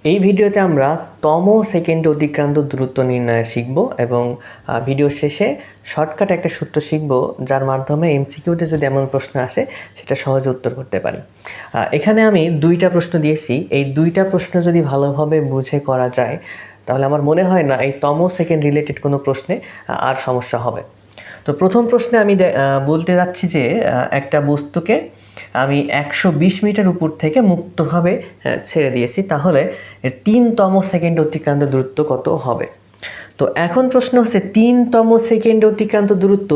এই ভিডিওতে আমরা তম সেকেন্ডে অতিক্রান্ত দূরত্ব নির্ণয় শিখব এবং ভিডিও শেষে শর্টকাট একটা সূত্র শিখব যার মাধ্যমে এমসিকিউতে যদি এমন প্রশ্ন আসে সেটা সহজে উত্তর করতে পারি। এখানে আমি দুইটা প্রশ্ন দিয়েছি, এই দুইটা প্রশ্ন যদি ভালোভাবে বুঝে করা যায় তাহলে আমার মনে হয় না এই তম সেকেন্ড রিলেটেড কোনো প্রশ্নে আর সমস্যা হবে। তো প্রথম প্রশ্নে আমি বলতে যাচ্ছি যে একটা বস্তুকে আমি 120 মিটার উপর থেকে মুক্তভাবে ছেড়ে দিয়েছি, তাহলে 3তম সেকেন্ড অতিক্রান্ত দূরত্ব কত হবে। তো এখন প্রশ্ন হচ্ছে 3তম সেকেন্ড অতিক্রান্ত দূরত্ব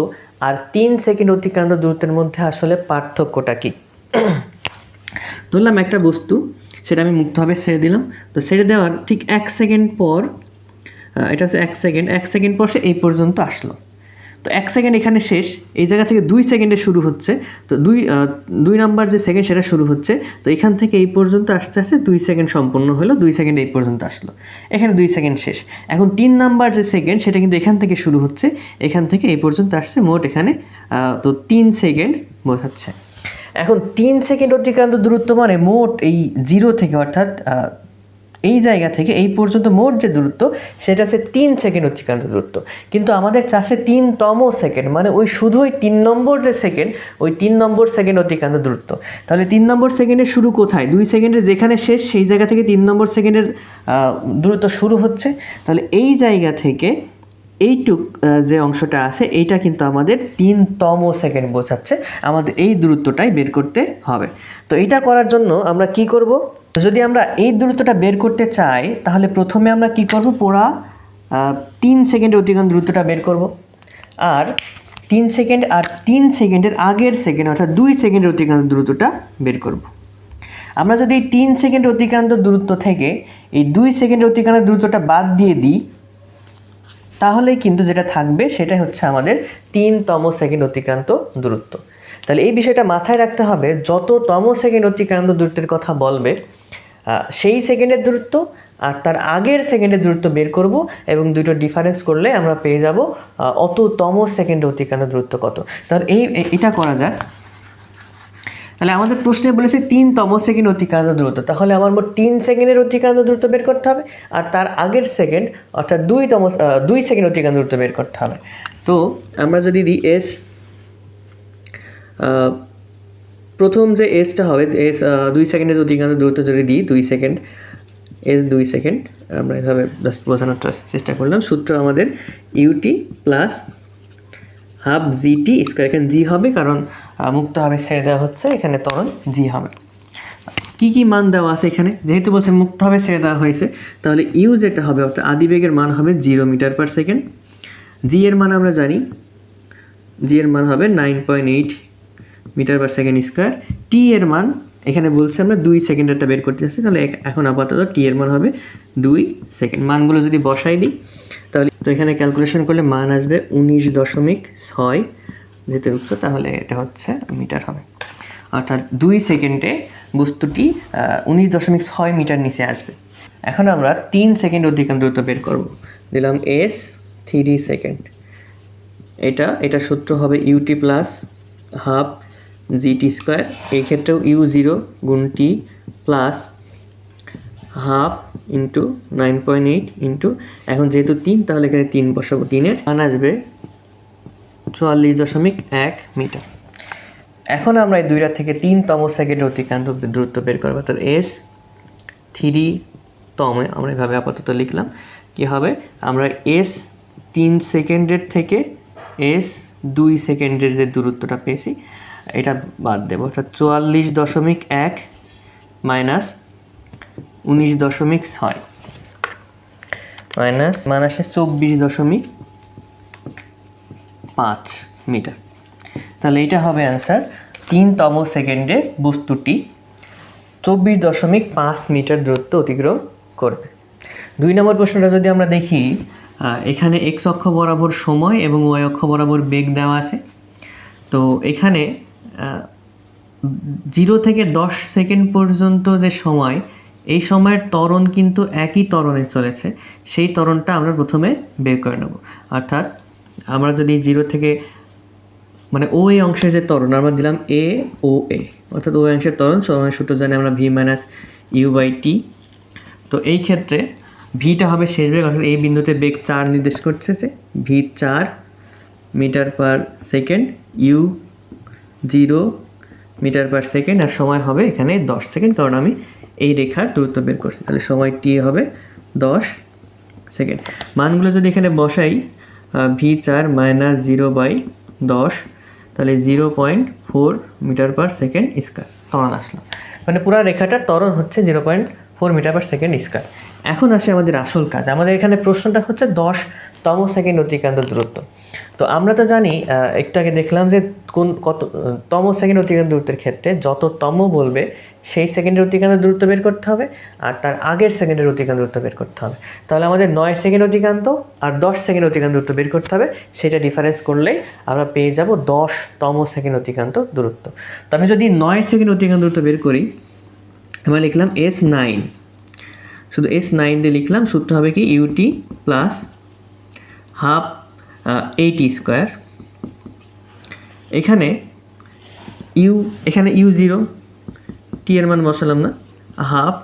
আর 3 সেকেন্ড অতিক্রান্ত দূরত্বের মধ্যে আসলে পার্থক্যটা কি। ধরলাম একটা বস্তু, সেটা আমি মুক্তভাবে ছেড়ে দিলাম, তো ছেড়ে দেওয়ার ঠিক 1 সেকেন্ড পর, এটা হচ্ছে 1 সেকেন্ড পর সে এই পর্যন্ত আসলো। তো 1 সেকেন্ড এখানে শেষ, এই জায়গা থেকে 2 সেকেন্ডে শুরু হচ্ছে, তো দুই নাম্বার যে সেকেন্ড সেটা শুরু হচ্ছে, তো এখান থেকে এই পর্যন্ত আস্তে আস্তে 2 সেকেন্ড সম্পূর্ণ হলো, 2 সেকেন্ড এই পর্যন্ত আসলো, এখানে 2 সেকেন্ড শেষ। এখন 3 নাম্বার যে সেকেন্ড সেটা কিন্তু এখান থেকে শুরু হচ্ছে, এখান থেকে এই পর্যন্ত আসছে, মোট এখানে তো 3 সেকেন্ড বোঝাচ্ছে। এখন 3 সেকেন্ড অতিক্রান্ত দূরত্ব মানে মোট এই 0 থেকে, অর্থাৎ এই জায়গা থেকে এই পর্যন্ত মোট যে দূরত্ব সেটা হচ্ছে 3 সেকেন্ড অতিক্রান্ত দূরত্ব, কিন্তু আমাদের চাষে 3তম সেকেন্ড, মানে ওই শুধু ওই 3 নম্বর যে সেকেন্ড, ওই 3 নম্বর সেকেন্ড অতিক্রান্ত দূরত্ব। তাহলে 3 নম্বর সেকেন্ডের শুরু কোথায়, 2 সেকেন্ডের যেখানে শেষ সেই জায়গা থেকে 3 নম্বর সেকেন্ডের দূরত্ব শুরু হচ্ছে। তাহলে এই জায়গা থেকে এইটুক যে অংশটা আছে এইটা কিন্তু আমাদের 3তম সেকেন্ড বোঝাচ্ছে, আমাদের এই দূরত্বটাই বের করতে হবে। তো এইটা করার জন্য আমরা কি করব, যদি আমরা এই দূরত্বটা বের করতে চাই তাহলে প্রথমে আমরা কি করব, পুরা 3 সেকেন্ডের অতিক্রান্ত দূরত্বটা বের করব, আর 3 সেকেন্ড আর 3 সেকেন্ডের আগের সেকেন্ড অর্থাৎ 2 সেকেন্ডের অতিক্রান্ত দূরত্বটা বের করব। আমরা যদি এই 3 সেকেন্ড অতিক্রান্ত দূরত্ব থেকে এই 2 সেকেন্ডের অতিক্রান্ত দূরত্বটা বাদ দিয়ে দিই, তাহলেই কিন্তু যেটা থাকবে সেটাই হচ্ছে আমাদের 3তম সেকেন্ড অতিক্রান্ত দূরত্ব। তাহলে এই বিষয়টা মাথায় রাখতে হবে, যততম সেকেন্ড অতিক্রান্ত দূরত্বের কথা বলবে সেই সেকেন্ডের দূরত্ব আর তার আগের সেকেন্ডের দূরত্ব বের করব, এবং দুটো ডিফারেন্স করলে আমরা পেয়ে যাব অততম সেকেন্ড অতিক্রান্ত দূরত্ব কত। তাহলে এটা করা যাক। তাহলে আমাদের প্রশ্নে বলেছে 3তম সেকেন্ড অতিক্রান্ত দূরত্ব, তাহলে আমার মোট 3 সেকেন্ডের অতিক্রান্ত দূরত্ব বের করতে হবে, আর তার আগের সেকেন্ড অর্থাৎ 2 সেকেন্ড অতিক্রান্ত দূরত্ব বের করতে হবে। তো আমরা যদি দিই এস, প্রথম যে এসটা হবে, এস 2 সেকেন্ডের অতিক্রান্ত দূরত্ব যদি দিই 2 সেকেন্ড, এস 2 সেকেন্ড, আমরা এভাবে জাস্ট বোঝানোর চেষ্টা করলাম। সূত্র আমাদের u t plus half g t square, এখানে জি হবে কারণ মুক্তভাবে ছেড়ে দেওয়া হচ্ছে, এখানে ত্বরণ জি হবে। কি কি মান দেওয়া আছে এখানে, যেহেতু বলছে মুক্তভাবে ছেড়ে দেওয়া হয়েছে, তাহলে ইউ যেটা হবে অর্থাৎ আদিবেগের মান হবে 0 মিটার পার সেকেন্ড। জি এর মান আমরা জানি, জি এর মান হবে 9.8 মিটার পার সেকেন্ড স্কোয়ার। টি এর মান এখানে বলছে আমরা 2 সেকেন্ডেরটা বের করতে চাচ্ছি, তাহলে এখন আপাতত টি এর মান হবে 2 সেকেন্ড। মানগুলো যদি বসাই দিই তাহলে তো এখানে ক্যালকুলেশন করলে মান আসবে 19.6 যেহেতু উচ্চ, তাহলে এটা হচ্ছে মিটার হবে, অর্থাৎ 2 সেকেন্ডে বস্তুটি 19.6 মিটার নিচে আসবে। এখন আমরা 3 সেকেন্ড অতিক্রান্ত দূরত্ব বের করব, দিলাম এস 3 সেকেন্ড, এটা সূত্র হবে u t plus half g t square, এই ক্ষেত্রেও ইউ 0 গুণ t plus half into 9.8 into, এখন যেহেতু 3 তাহলে এখানে 3 বসাবো, 3-এর মান আসবে 44.1 মিটার। এখন আমরা এই দুইটা থেকে 3তম সেকেন্ডের অতিক্রান্ত দূরত্ব বের করবো, অর্থাৎ এস 3তম, আমরা এভাবে আপাতত লিখলাম। কি হবে, আমরা এস 3 সেকেন্ডের থেকে এস 2 সেকেন্ডের যে দূরত্বটা পেয়েছি এটা বাদ দেবো, অর্থাৎ 44.1 মাইনাস 19.6 মাইনাস মান আসে 24.5 মিটার। তাহলে এটা হবে অ্যান্সার, 3তম সেকেন্ডে বস্তুটি 24.5 মিটার দূরত্ব অতিক্রম করবে। 2 নম্বর প্রশ্নটা যদি আমরা দেখি, এখানে এক্স অক্ষ বরাবর সময় এবং ওয়াই অক্ষ বরাবর বেগ দেওয়া আছে। তো এখানে 0 থেকে 10 সেকেন্ড পর্যন্ত যে সময়, এই সময়ের ত্বরণ কিন্তু একই ত্বরণে চলেছে, সেই ত্বরণটা আমরা প্রথমে বের করে নেব। অর্থাৎ আমরা যদি 0 থেকে, মানে ও এ অংশের যে ত্বরণ আমরা দিলাম এ ও এ, অর্থাৎ ও অংশের ত্বরণ সূত্র জানি আমরা V minus you by T. তো এই ক্ষেত্রে ভিটা হবে শেষ বেগ, অর্থাৎ এই বিন্দুতে বেগ 4 নির্দেশ করতেছে, V 4 metre per second, U 0 metre per second, আর সময় হবে এখানে 10 সেকেন্ড, কারণ আমি এই রেখার দূরত্ব বের করছি। তাহলে সময় টি হবে 10 সেকেন্ড। মানগুলো যদি এখানে বসাই, ভি 4 মাইনাস 0/10, তাহলে 0.4 মিটার পার সেকেন্ড স্কোয়ার ত্বরণ আসলো। মানে পুরো রেখাটার ত্বরণ হচ্ছে 0.4 মিটার পার সেকেন্ড স্কোয়ার। এখন আসে আমাদের আসল কাজ। আমাদের এখানে প্রশ্নটা হচ্ছে 10তম সেকেন্ড অতিক্রান্ত দূরত্ব। তো আমরা তো জানি, একটু আগে দেখলাম যে কত তম সেকেন্ড অতিক্রান্ত দূরত্বের ক্ষেত্রে যত তম বলবে সেই সেকেন্ডের অতিক্রান্ত দূরত্ব বের করতে হবে, আর তার আগের সেকেন্ডের অতিক্রান্ত দূরত্ব বের করতে হবে। তাহলে আমাদের 9 সেকেন্ড অতিক্রান্ত আর 10 সেকেন্ড অতিক্রান্ত দূরত্ব বের করতে হবে। সেটা ডিফারেন্স করলেই আমরা পেয়ে যাব 10তম সেকেন্ড অতিক্রান্ত দূরত্ব। তো আমি যদি 9 সেকেন্ড অতিক্রান্ত দূরত্ব বের করি, আমরা লিখলাম S9, শুধু S9 দিয়ে লিখলাম। সূত্র হবে কি ইউটি প্লাস হাফ এইটি স্কোয়ার। এখানে U0, টি এর মান বসালাম না, হাফ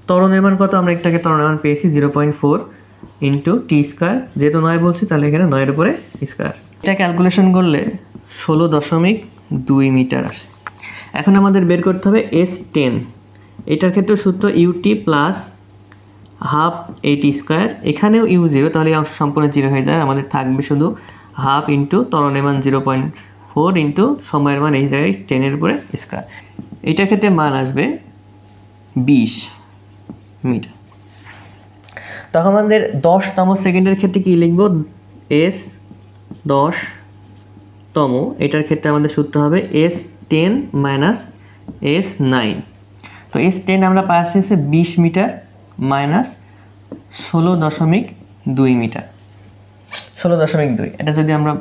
ত্বরণের মান কত, আমরা একটাকে ত্বরণের মান পেয়েছি 0.4 ইন্টু টি স্কোয়ার, যেহেতু 9 বলছি তাহলে এখানে 9-এর উপরে স্কোয়ার। এটা ক্যালকুলেশন করলে 16.2 মিটার আসে। এখন আমাদের বের করতে হবে S10। এটার ক্ষেত্রে সূত্র ইউটি প্লাস হাফ এইটি স্কোয়ার, এখানেও U0, তাহলে এই অংশ সম্পূর্ণ 0 হয়ে যায়। আমাদের থাকবে শুধু হাফ ইন্টু ত্বরণের মান 0.4 ইন্টু সময়ের মান এই জায়গায় 10-এর উপরে স্কোয়ার। এটার ক্ষেত্রে মান আসবে 20 মিটার। তখন আমাদের 10তম সেকেন্ডের ক্ষেত্রে কি লিখব, S10তম, এটার ক্ষেত্রে আমাদের সূত্র হবে S10 মাইনাস S9। তো S10 আমরা পাচ্ছি 20 মিটার মাইনাস 16.2 মিটার, 16.2। এটা যদি আমরা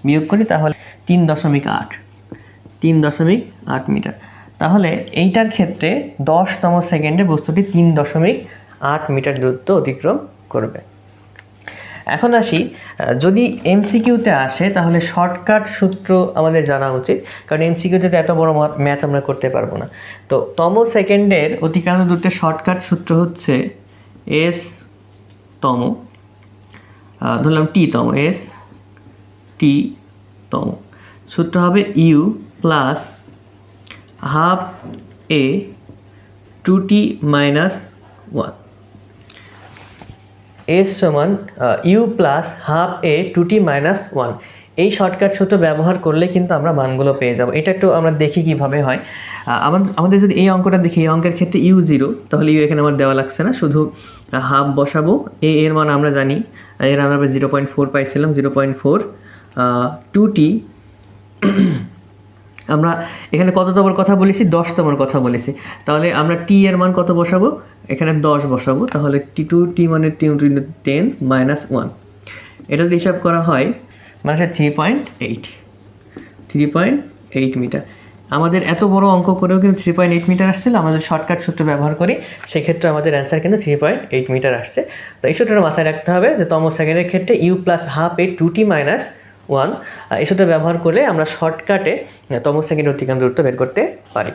বিয়োগ করি তাহলে 3.8 মিটার। তাহলে এইটার ক্ষেত্রে 10তম সেকেন্ডে বস্তুটি 3.8 মিটার দূরত্ব অতিক্রম করবে। এখন আসি, যদি এমসিকিউতে আসে তাহলে শর্টকাট সূত্র আমাদের জানা উচিত, কারণ এমসিকিউতে তো এত বড় ম্যাথ আমরা করতে পারবো না। তো তম সেকেন্ডের অতিক্রান্ত দূরত্বের শর্টকাট সূত্র হচ্ছে S-তম, ধরলাম T-তম, S-T-তম, সূত্র হবে u plus half a 2t minus 1। S সমান u plus half a 2t minus 1। এই শর্টকাট সূত্র ব্যবহার করলে কিন্তু আমরা মানগুলো পেয়ে যাব। এটা একটু আমরা দেখি কিভাবে হয়। আমাদের যদি এই অঙ্কটা দেখি, এই অঙ্কের ক্ষেত্রে U0, তাহলে ইউ এখানে আমার দেওয়া লাগছে না, শুধু হাফ বসাবো। এর মান আমরা জানি, এর আমরা 0.4 পাইছিলাম, 0.4 2t। আমরা এখানে কততমের কথা বলেছি, 10তমের কথা বলেছি, তাহলে আমরা টি এর মান কত বসাবো, এখানে 10 বসাবো। তাহলে T2t মানে 10 মাইনাস 1, এটা যদি হিসাব করা হয় মানে 3.8 মিটার। আমাদের এত বড় অঙ্ক করেও কিন্তু 3.8 মিটার আসছিল। আমাদের শর্টকাট সূত্র ব্যবহার করি, সেক্ষেত্রে আমাদের অ্যান্সার কিন্তু 3.8 মিটার আসছে। তো এই সূত্রটা মাথায় রাখতে হবে যে তম সেকেন্ডের ক্ষেত্রে u plus half a 2t minus 1, এই সূত্র ব্যবহার করলে আমরা শর্টকাটে তম সেকেন্ড অতিক্রান্ত দূরত্ব বের করতে পারি।